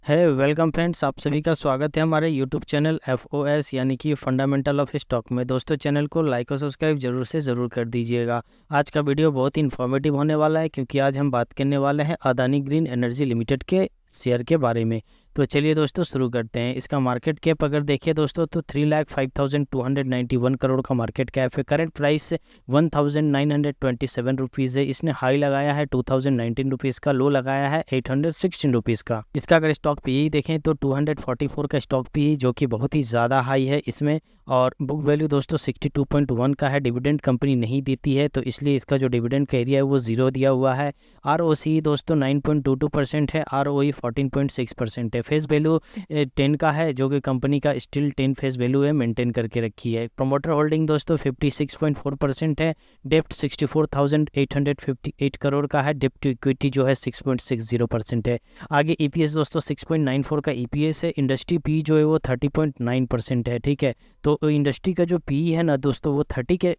है welcome friends, आप सभी का स्वागत है हमारे यूट्यूब चैनल FOS यानी कि फंडामेंटल ऑफ स्टॉक में। दोस्तों, चैनल को लाइक और सब्सक्राइब जरूर से ज़रूर कर दीजिएगा। आज का वीडियो बहुत ही इन्फॉर्मेटिव होने वाला है क्योंकि आज हम बात करने वाले हैं अदानी ग्रीन एनर्जी लिमिटेड के शेयर के बारे में। तो चलिए दोस्तों शुरू करते हैं। इसका मार्केट कैप अगर देखिए दोस्तों तो 3,05,291 करोड़ का मार्केट कैप है। करंट प्राइस 1,927 रुपीज़ है। इसने हाई लगाया है 2019 रुपीज़ का, लो लगाया है 816 रुपीज़ का। इसका अगर स्टॉक पीई देखें तो 244 का स्टॉक पीई, जो कि बहुत ही ज़्यादा हाई है इसमें। और बुक वैल्यू दोस्तों 62.1 का है। डिविडेंड कंपनी नहीं देती है तो इसलिए इसका जो डिविडेंड का एरिया है वो 0 दिया हुआ है। ROC दोस्तों 9.22% है। ROE 14.6% है। फेस वैल्यू 10 का है, जो कि कंपनी का स्टिल 10 फेस वैल्यू है, मेंटेन करके रखी है। प्रमोटर होल्डिंग दोस्तों 56.4% है। डेप्ट 64,858 करोड़ का है। डेप्ट टू इक्विटी जो है 6.60% है। आगे EPS दोस्तों 6.94 का EPS है। इंडस्ट्री पी जो है वो 30.9% है। ठीक है, तो इंडस्ट्री का जो पी है ना दोस्तों वो 30 के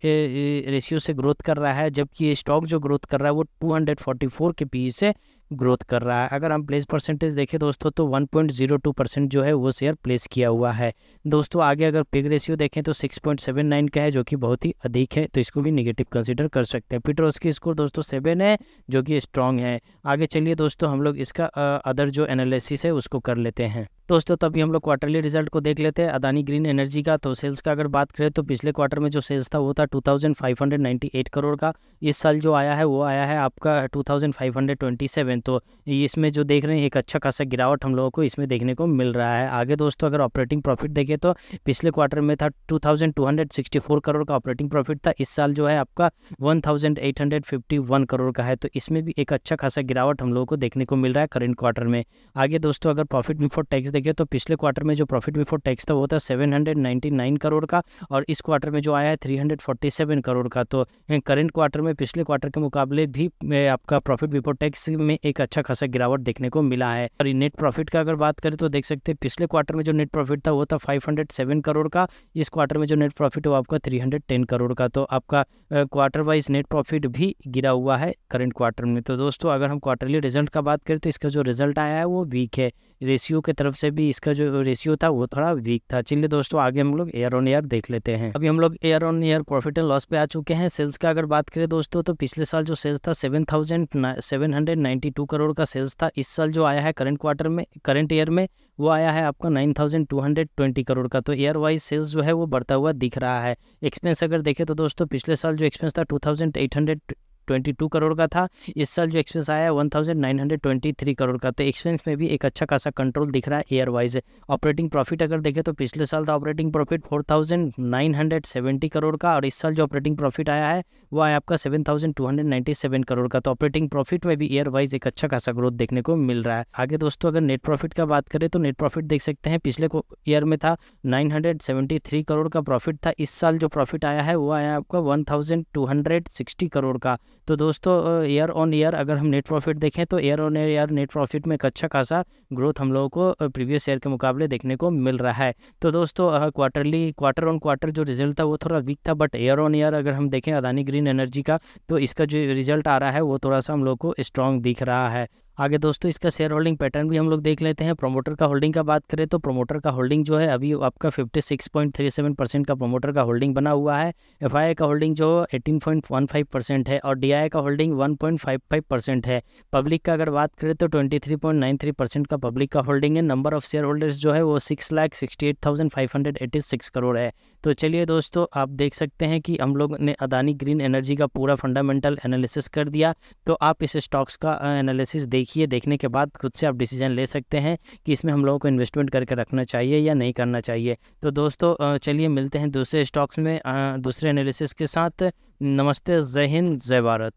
रेशियो से ग्रोथ कर रहा है, जबकि ये स्टॉक जो ग्रोथ कर रहा है वो 244 के पी से ग्रोथ कर रहा है। अगर हम प्लेस परसेंटेज देखें दोस्तों तो 1.02% जो है वो शेयर प्लेस किया हुआ है। दोस्तों आगे अगर पिग रेशियो देखें तो 6.79 का है, जो कि बहुत ही अधिक है, तो इसको भी नेगेटिव कंसीडर कर सकते हैं। पीटरोस्की स्कोर दोस्तों 7 है, जो कि स्ट्रांग है। आगे चलिए दोस्तों हम लोग इसका अदर जो एनालिसिस है उसको कर लेते हैं। दोस्तों तभी हम लोग क्वार्टरली रिजल्ट को देख लेते हैं अदानी ग्रीन एनर्जी का। तो सेल्स का अगर बात करें तो पिछले क्वार्टर में जो सेल्स था वो था 2,598 करोड़ का। इस साल जो आया है वो आया है आपका 2,527। तो इसमें जो देख रहे हैं एक अच्छा खासा गिरावट हम लोगों को इसमें देखने को मिल रहा है। आगे दोस्तों अगर ऑपरेटिंग प्रॉफिट देखें तो पिछले क्वार्टर में था 2,264 करोड़ का ऑपरेटिंग प्रॉफिट था। इस साल जो है आपका 1,851 करोड़ का है, तो इसमें भी एक अच्छा खासा गिरावट हम लोगों को देखने को मिल रहा है करेंट क्वार्टर में। आगे दोस्तों अगर प्रॉफिट बिफोर टैक्स देखें तो पिछले क्वार्टर में जो प्रॉफिट बिफोर टैक्स था वो था 799 करोड़ का, और इस क्वार्टर में जो आया है 347 करोड़ का। तो करेंट क्वार्टर में पिछले क्वार्टर के मुकाबले भी आपका प्रॉफिट बिफोर टैक्स में एक अच्छा खासा गिरावट देखने को मिला है। और नेट प्रॉफिट का अगर बात करें तो देख सकते हैं पिछले क्वार्टर में जो नेट प्रॉफिट था वो था 507 करोड़ का। इस क्वार्टर में जो नेट प्रॉफिट है वो आपका 310 करोड़ का। तो आपका क्वार्टर वाइज नेट प्रॉफिट भी गिरा हुआ है करेंट क्वार्टर में। तो दोस्तों अगर हम क्वार्टरली रिजल्ट का बात करें तो इसका जो रिजल्ट आया है वो वीक है। रेशियो की तरफ से भी इसका जो रेशियो था वो थोड़ा वीक था। चलिए दोस्तों आगे हम लोग ईयर ऑन ईयर देख लेते हैं। अभी हम लोग year on year profit and loss पे आ चुके हैं। सेल्स का अगर बात करें दोस्तों तो पिछले साल जो सेल्स था 7,792 करोड़ का सेल्स था। इस साल जो आया है करंट ईयर में वो आया है आपका 9,220 करोड़ का। तो ईयर वाइज सेल्स जो है वो बढ़ता हुआ दिख रहा है। एक्सपेंस अगर देखें तो दोस्तों पिछले साल जो एक्सपेंस था 2,822 करोड़ का था। इस साल जो एक्सपेंस आया है 1,923 करोड़ का। तो एक्सपेंस में भी एक अच्छा खासा कंट्रोल दिख रहा है ईयर वाइज। ऑपरेटिंग प्रॉफिट अगर देखें तो पिछले साल था ऑपरेटिंग प्रॉफिट 4,970 करोड़ का, और इस साल जो ऑपरेटिंग प्रॉफिट आया है वो आया आपका 7,297 करोड़ का। तो ऑपरेटिंग प्रॉफिट में भी ईयर वाइज एक अच्छा खासा ग्रोथ देखने को मिल रहा है। आगे दोस्तों अगर नेट प्रॉफिट का बात करें तो नेट प्रॉफिट देख सकते हैं पिछले ईयर में था 973 करोड़ का प्रॉफिट था। इस साल जो प्रॉफिट आया है वो आया आपका 1,260 करोड़ का। तो दोस्तों ईयर ऑन ईयर अगर हम नेट प्रॉफिट देखें तो year on year net profit में एक अच्छा खासा ग्रोथ हम लोगों को प्रीवियस ईयर के मुकाबले देखने को मिल रहा है। तो दोस्तों क्वार्टर ऑन क्वार्टर जो रिजल्ट था वो थोड़ा वीक था, बट ईयर ऑन ईयर अगर हम देखें अदानी ग्रीन एनर्जी का तो इसका जो रिजल्ट आ रहा है वो थोड़ा सा हम लोग को स्ट्रॉन्ग दिख रहा है। आगे दोस्तों इसका शेयर होल्डिंग पैटर्न भी हम लोग देख लेते हैं। प्रोमोटर का होल्डिंग का बात करें तो प्रोमोटर का होल्डिंग जो है अभी आपका 56.37% का प्रोमोटर का होल्डिंग बना हुआ है। FII का होल्डिंग जो 18.15% है, और DII का होल्डिंग 1.55% है। पब्लिक का अगर बात करें तो 23.93% का पब्लिक का होल्डिंग है। नंबर ऑफ शेयर होल्डर्स जो है वो 6,68,586 करोड़ है। तो चलिए दोस्तों आप देख सकते हैं कि हम लोग ने अदानी ग्रीन एनर्जी का पूरा फंडामेंटल एनालिसिस कर दिया। तो आप इस स्टॉक्स का एनालिसिस देखने के बाद खुद से आप डिसीजन ले सकते हैं कि इसमें हम लोगों को इन्वेस्टमेंट करके रखना चाहिए या नहीं करना चाहिए। तो दोस्तों चलिए मिलते हैं दूसरे स्टॉक्स में दूसरे एनालिसिस के साथ। नमस्ते, जय हिंद, जय भारत।